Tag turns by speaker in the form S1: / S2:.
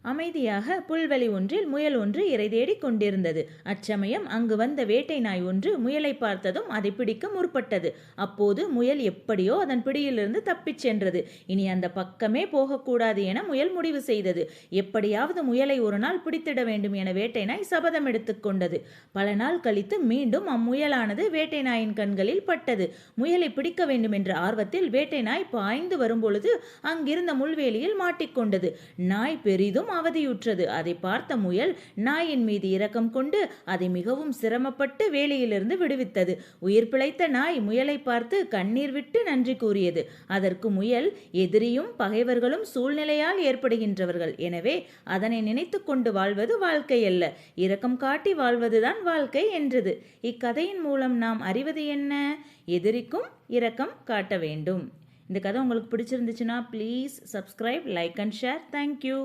S1: அமைதியாக புல்வெளி ஒன்றில் முயல் ஒன்று இரை தேடிக் கொண்டிருந்தது. அச்சமயம் அங்கு வந்த வேட்டை நாய் ஒன்று முயலை பார்த்ததும் அதை பிடிக்க முற்பட்டது. அப்போது முயல் எப்படியோ அதன் பிடியிலிருந்து தப்பிச் சென்றது. இனி அந்த பக்கமே போகக்கூடாது என முயல் முடிவு செய்தது. எப்படியாவது முயலை ஒரு நாள் பிடித்திட வேண்டும் என வேட்டை நாய் சபதம் எடுத்துக்கொண்டது. பல நாள் கழித்து மீண்டும் அம்முயலானது வேட்டை நாயின் கண்களில் பட்டது. முயலை பிடிக்க வேண்டும் என்ற ஆர்வத்தில் வேட்டை நாய் பாய்ந்து வரும்பொழுது அங்கிருந்த முள்வேலியில் மாட்டிக்கொண்டது. நாய் பெரிதும் அவதியுற்றது. அதை பார்த்த முயல் நாயின் மீது இரக்கம் கொண்டு அதை மிகவும் சிரமப்பட்டு வேலியிலிருந்து விடுவித்தது. உயிர் பிழைத்த நாய் முயலை பார்த்து கண்ணீர் விட்டு நன்றி கூறியது. அதற்கு முயல், எதிரியும் பகைவர்களும் சூழ்நிலையால் ஏற்படுகின்றவர்கள், எனவே அதனை நினைத்து கொண்டு வாழ்வது வாழ்க்கை அல்ல, இரக்கம் காட்டி வாழ்வதுதான் வாழ்க்கை என்றது. இக்கதையின் மூலம் நாம் அறிவது என்ன? எதிரிக்கும் இரக்கம் காட்ட வேண்டும். இந்த கதை உங்களுக்கு பிடிச்சிருந்துச்சுன்னா please subscribe, like and share. Thank you.